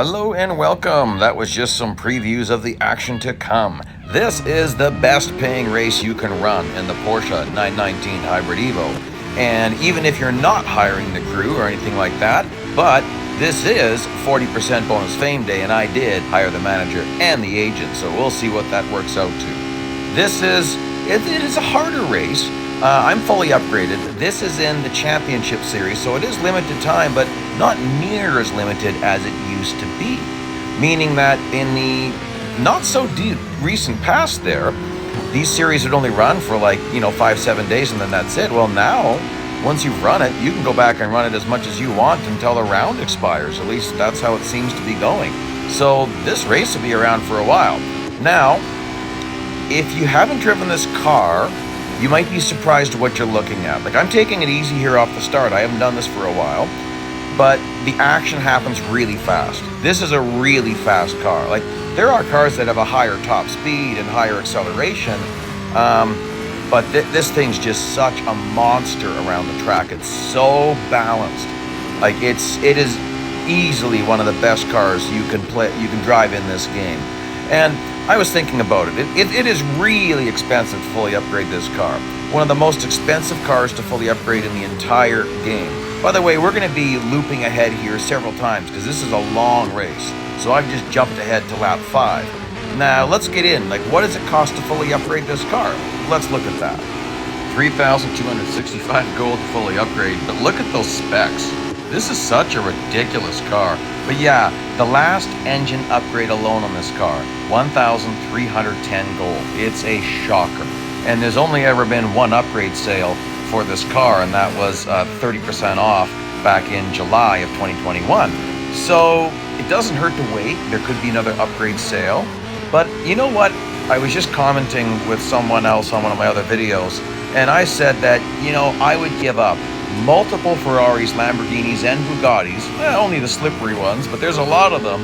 Hello and welcome. That was just some previews of the action to come. This is the best paying race you can run in the Porsche 919 Hybrid Evo. And even if you're not hiring the crew or anything like that, but this is 40% bonus fame day, and I did hire the manager and the agent, so we'll see what that works out to. It is a harder race. I'm fully upgraded. This is in the championship series, so it is limited time, but not near as limited as it used to be. Meaning that in the not so recent past there, these series would only run for 5-7 days and then that's it. Well, now, once you've run it, you can go back and run it as much as you want until the round expires. At least that's how it seems to be going. So this race will be around for a while. Now, if you haven't driven this car, you might be surprised at what you're looking at. I'm taking it easy here off the start. I haven't done this for a while, but the action happens really fast. This is a really fast car. There are cars that have a higher top speed and higher acceleration, but this thing's just such a monster around the track. It's so balanced. It is easily one of the best cars you can drive in this game. And I was thinking about it. It is really expensive to fully upgrade this car. One of the most expensive cars to fully upgrade in the entire game. By the way, we're going to be looping ahead here several times because this is a long race. So I've just jumped ahead to lap 5. Now let's get in. What does it cost to fully upgrade this car? Let's look at that. 3,265 gold to fully upgrade, but look at those specs. This is such a ridiculous car. But yeah, the last engine upgrade alone on this car, 1,310 gold. It's a shocker. And there's only ever been one upgrade sale for this car, and that was 30% off back in July of 2021. So it doesn't hurt to wait. There could be another upgrade sale. But you know what? I was just commenting with someone else on one of my other videos, and I said that, I would give up multiple Ferraris, Lamborghinis, and Bugattis, only the slippery ones, but there's a lot of them,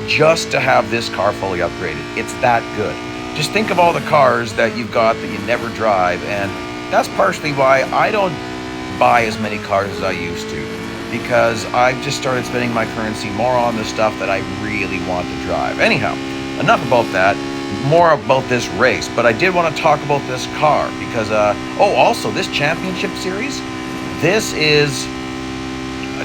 just to have this car fully upgraded. It's that good. Just think of all the cars that you've got that you never drive, and that's partially why I don't buy as many cars as I used to, because I've just started spending my currency more on the stuff that I really want to drive. Anyhow, enough about that. More about this race, but I did want to talk about this car because, also this championship series, this is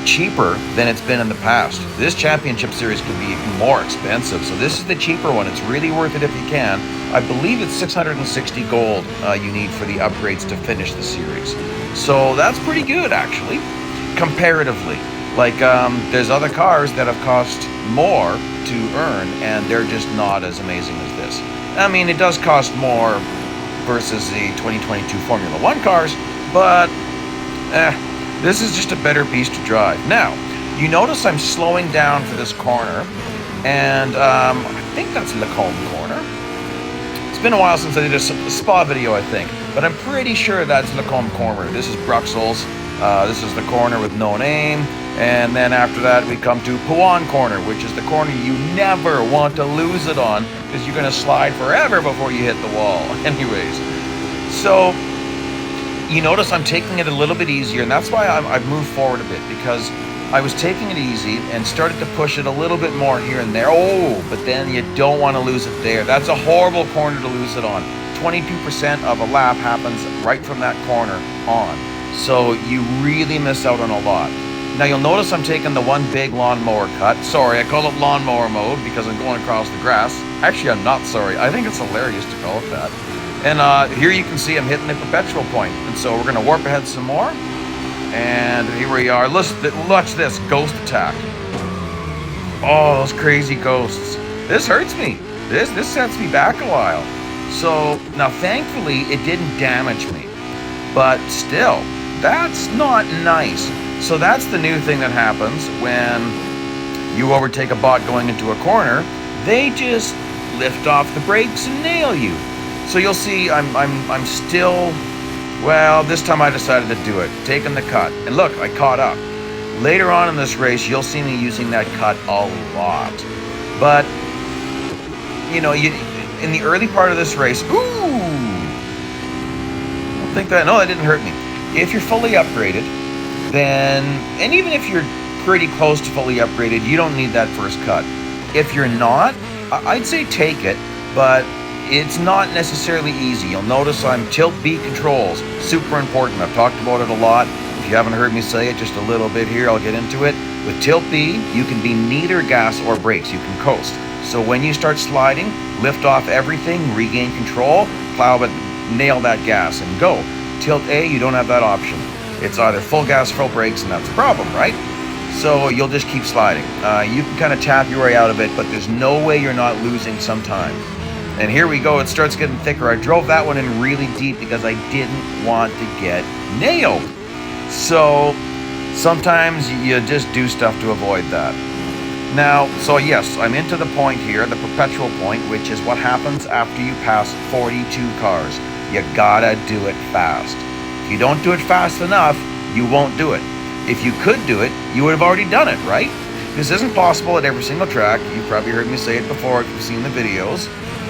cheaper than it's been in the past. This championship series could be more expensive, so this is the cheaper one. It's really worth it if you can. I believe it's 660 gold you need for the upgrades to finish the series. So that's pretty good, actually, comparatively. There's other cars that have cost more to earn, and they're just not as amazing as this. I mean, it does cost more versus the 2022 Formula 1 cars, but this is just a better beast to drive. Now, you notice I'm slowing down for this corner, and I think that's Lacombe Corner. It's been a while since I did a spa video, I think, but I'm pretty sure that's Lacombe Corner. This is Bruxelles. This is the corner with no name, and then after that we come to Puan Corner, which is the corner you never want to lose it on, because you're going to slide forever before you hit the wall. Anyways, so you notice I'm taking it a little bit easier, and that's why I've moved forward a bit, because I was taking it easy and started to push it a little bit more here and there. Oh, but then you don't want to lose it there. That's a horrible corner to lose it on. 22% of a lap happens right from that corner on. So you really miss out on a lot. Now you'll notice I'm taking the one big lawnmower cut. Sorry, I call it lawnmower mode because I'm going across the grass. Actually, I'm not sorry. I think it's hilarious to call it that. And here you can see I'm hitting the perpetual point. And so we're going to warp ahead some more. And here we are. Watch this ghost attack. Oh, those crazy ghosts. This hurts me. This sets me back a while. So now thankfully it didn't damage me. But still, that's not nice. So that's the new thing that happens when you overtake a bot going into a corner. They just lift off the brakes and nail you. So you'll see I'm still, well, this time I decided to do it, taking the cut. And look, I caught up. Later on in this race, you'll see me using that cut a lot. But, in the early part of this race, that didn't hurt me. If you're fully upgraded, then, and even if you're pretty close to fully upgraded, you don't need that first cut. If you're not, I'd say take it, but it's not necessarily easy. You'll notice I'm tilt B controls, super important. I've talked about it a lot. If you haven't heard me say it just a little bit here, I'll get into it. With tilt B, you can be neither gas or brakes. You can coast. So when you start sliding, lift off everything, regain control, plow it, nail that gas, and go. Tilt A, you don't have that option. It's either full gas, full brakes, and that's the problem, right? So you'll just keep sliding. You can kind of tap your way out of it, but there's no way you're not losing some time. And here we go, it starts getting thicker. I drove that one in really deep because I didn't want to get nailed. So sometimes you just do stuff to avoid that. Now, so yes, I'm into the point here, the perpetual point, which is what happens after you pass 42 cars. You gotta do it fast. If you don't do it fast enough, you won't do it. If you could do it, you would have already done it, right? This isn't possible at every single track. You've probably heard me say it before if you've seen the videos,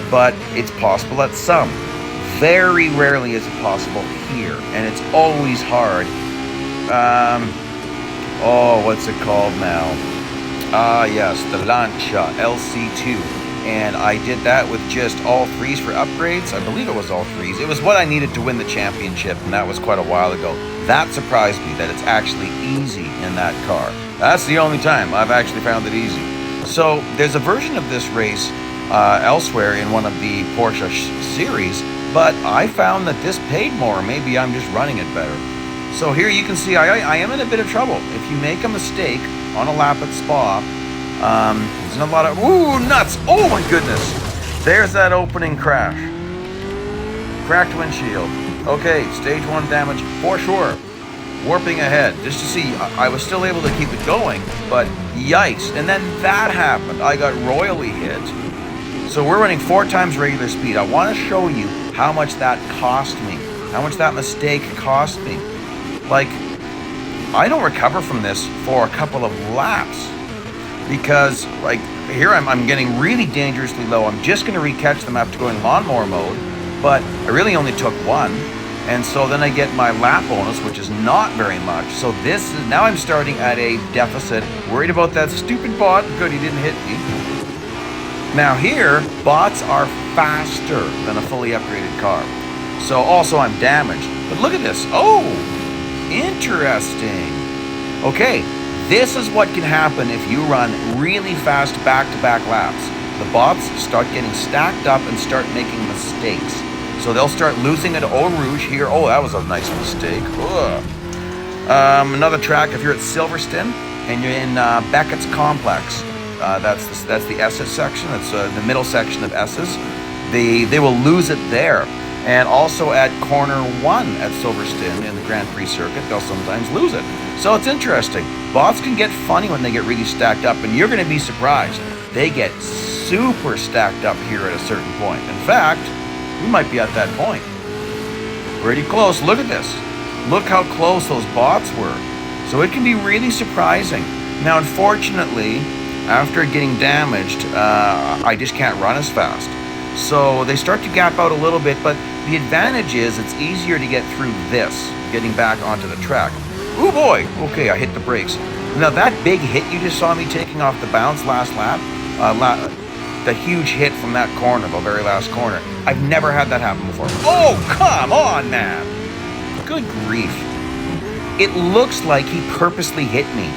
but it's possible at some. Very rarely is it possible here, and it's always hard. What's it called now? Yes, the Lancia LC2. And I did that with just all threes for upgrades. I believe it was all threes. It was what I needed to win the championship, and that was quite a while ago. That surprised me that it's actually easy in that car. That's the only time I've actually found it easy. So there's a version of this race elsewhere in one of the Porsche series, but I found that this paid more. Maybe I'm just running it better. So here you can see I am in a bit of trouble. If you make a mistake on a lap at Spa, there's a lot of, ooh, nuts. Oh my goodness. There's that opening crash. Cracked windshield. Okay, stage 1 damage for sure. Warping ahead, just to see, I was still able to keep it going, but yikes. And then that happened. I got royally hit. So we're running 4 times regular speed. I want to show you how much that cost me, how much that mistake cost me. Like, I don't recover from this for a couple of laps because, like, here I'm getting really dangerously low. I'm just going to recatch them after going lawnmower mode, but I really only took 1. And so then I get my lap bonus, which is not very much. So this is, now I'm starting at a deficit. Worried about that stupid bot. Good, he didn't hit me. Now here, bots are faster than a fully upgraded car. So also I'm damaged. But look at this. Oh, interesting. Okay, this is what can happen if you run really fast back-to-back laps. The bots start getting stacked up and start making mistakes. So they'll start losing at Eau Rouge here. Oh, that was a nice mistake. Another track, if you're at Silverstone and you're in Beckett's Complex, that's the S's section. That's the middle section of S's. They will lose it there. And also at corner 1 at Silverstone in the Grand Prix circuit, they'll sometimes lose it. So it's interesting. Bots can get funny when they get really stacked up, and you're going to be surprised. They get super stacked up here at a certain point. In fact, we might be at that point. Pretty close. Look at this. Look how close those bots were. So it can be really surprising. Now, unfortunately, after getting damaged, I just can't run as fast. So they start to gap out a little bit, but the advantage is it's easier to get through this, getting back onto the track. Oh boy, okay, I hit the brakes. Now that big hit you just saw me taking off the bounce last lap, the huge hit from that corner, the very last corner, I've never had that happen before. Oh, come on, man. Good grief. It looks like he purposely hit me.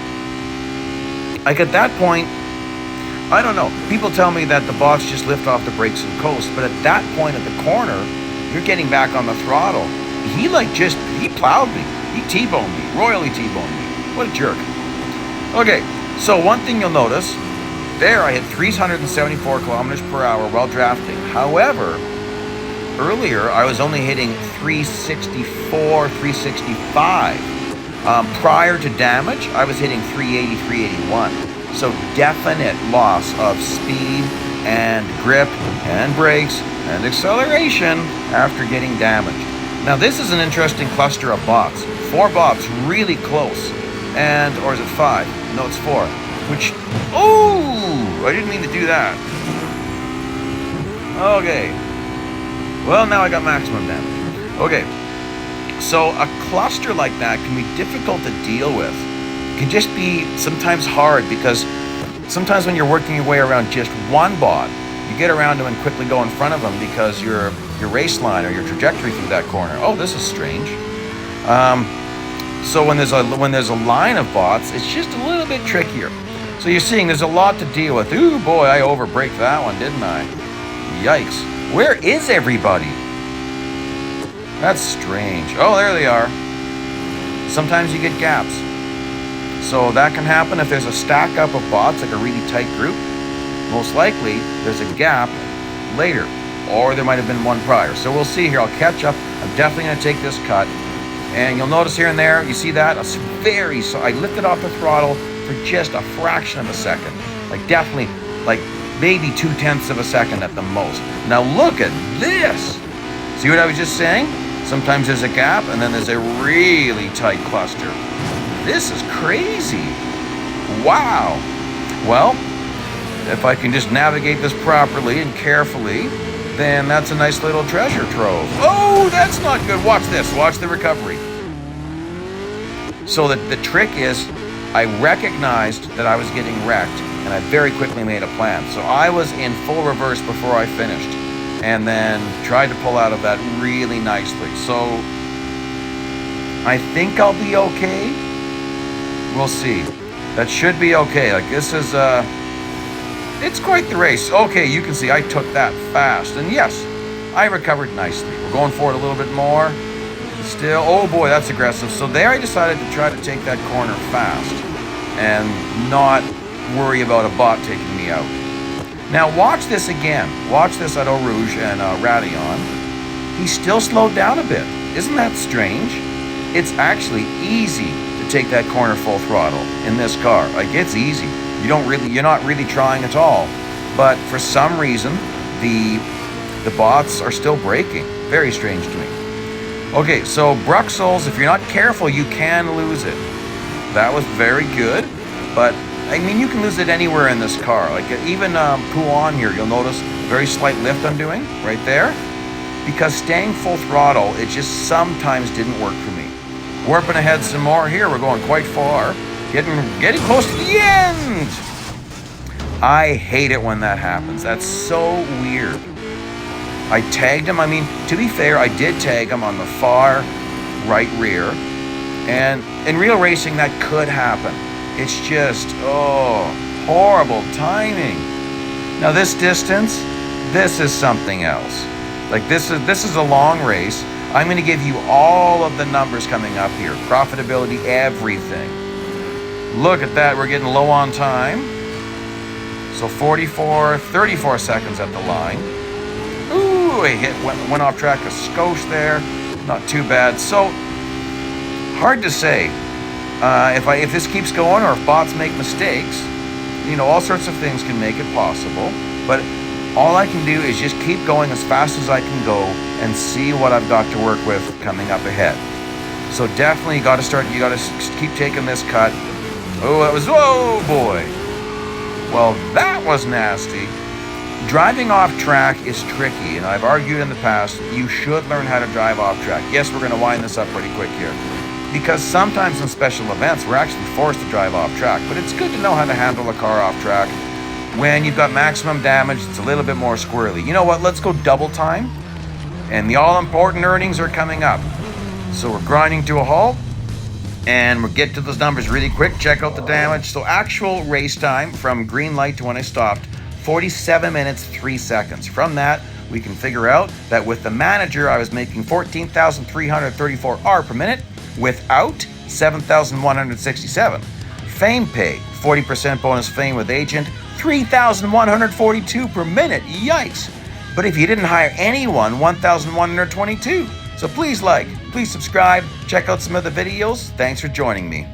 Like at that point, I don't know. People tell me that the bots just lift off the brakes and coast, but at that point at the corner, you're getting back on the throttle. He plowed me. He T-boned me, royally T-boned me. What a jerk. Okay, so one thing you'll notice, there I hit 374 kilometers per hour while drafting. However, earlier I was only hitting 364, 365. Prior to damage, I was hitting 380, 381. So definite loss of speed and grip and brakes and acceleration after getting damaged. Now this is an interesting cluster of bots. 4 bots really close. Or is it 5? No, it's 4. Which, oh, I didn't mean to do that. Okay. Well, now I got maximum damage. Okay. So a cluster like that can be difficult to deal with. It can just be sometimes hard because sometimes when you're working your way around just one bot, you get around them and quickly go in front of them because your race line or your trajectory through that corner. Oh, this is strange. So when there's a line of bots, it's just a little bit trickier. So you're seeing there's a lot to deal with. Ooh, boy, I overbraked that one, didn't I? Yikes. Where is everybody? That's strange. Oh, there they are. Sometimes you get gaps. So that can happen if there's a stack up of bots, like a really tight group. Most likely, there's a gap later, or there might have been one prior. So we'll see here. I'll catch up. I'm definitely going to take this cut. And you'll notice here and there, you see that? I lifted off the throttle for just a fraction of a second. Like definitely, like maybe 0.2 of a second at the most. Now look at this. See what I was just saying? Sometimes there's a gap and then there's a really tight cluster. This is crazy. Wow. Well, if I can just navigate this properly and carefully, then that's a nice little treasure trove. Oh, that's not good. Watch this. Watch the recovery. So the trick is, I recognized that I was getting wrecked, and I very quickly made a plan. So I was in full reverse before I finished, and then tried to pull out of that really nicely. So I think I'll be okay. We'll see. That should be okay. Like this is it's quite the race. Okay, you can see I took that fast, and yes, I recovered nicely. We're going for it a little bit more. Still, oh boy, that's aggressive. So there I decided to try to take that corner fast and not worry about a bot taking me out. Now watch this again. Watch this at Eau Rouge and Radion. He still slowed down a bit. Isn't that strange? It's actually easy to take that corner full throttle in this car. Like it's easy. You're not really trying at all. But for some reason, the bots are still braking. Very strange to me. Okay, so Bruxelles, if you're not careful, you can lose it. That was very good, but I mean, you can lose it anywhere in this car. Like even Pouan here, you'll notice a very slight lift I'm doing right there. Because staying full throttle, it just sometimes didn't work for me. Warping ahead some more here, we're going quite far. Getting close to the end! I hate it when that happens. That's so weird. I tagged him. I mean, to be fair, I did tag him on the far right rear. And in real racing, that could happen. It's just, oh, horrible timing. Now this distance, this is something else. Like this is a long race. I'm going to give you all of the numbers coming up here. Profitability, everything. Look at that. We're getting low on time. So 34 seconds at the line. Ooh, I went off track a skosh there. Not too bad. So hard to say if this keeps going or if bots make mistakes. You know, all sorts of things can make it possible. But all I can do is just keep going as fast as I can go and see what I've got to work with coming up ahead. So definitely you got to keep taking this cut. Oh, that was, oh boy. Well, that was nasty. Driving off track is tricky, and I've argued in the past, you should learn how to drive off track. Yes, we're going to wind this up pretty quick here. Because sometimes in special events, we're actually forced to drive off track, but it's good to know how to handle a car off track. When you've got maximum damage, it's a little bit more squirrely. You know what, let's go double time, and the all-important earnings are coming up. So we're grinding to a halt. And we'll get to those numbers really quick. Check out the damage. So actual race time from green light to when I stopped, 47 minutes, 3 seconds. From that, we can figure out that with the manager, I was making 14,334 R per minute without 7,167. Fame pay, 40% bonus fame with agent, 3,142 per minute. Yikes. But if you didn't hire anyone, 1,122. So please like, please subscribe, check out some of the videos. Thanks for joining me.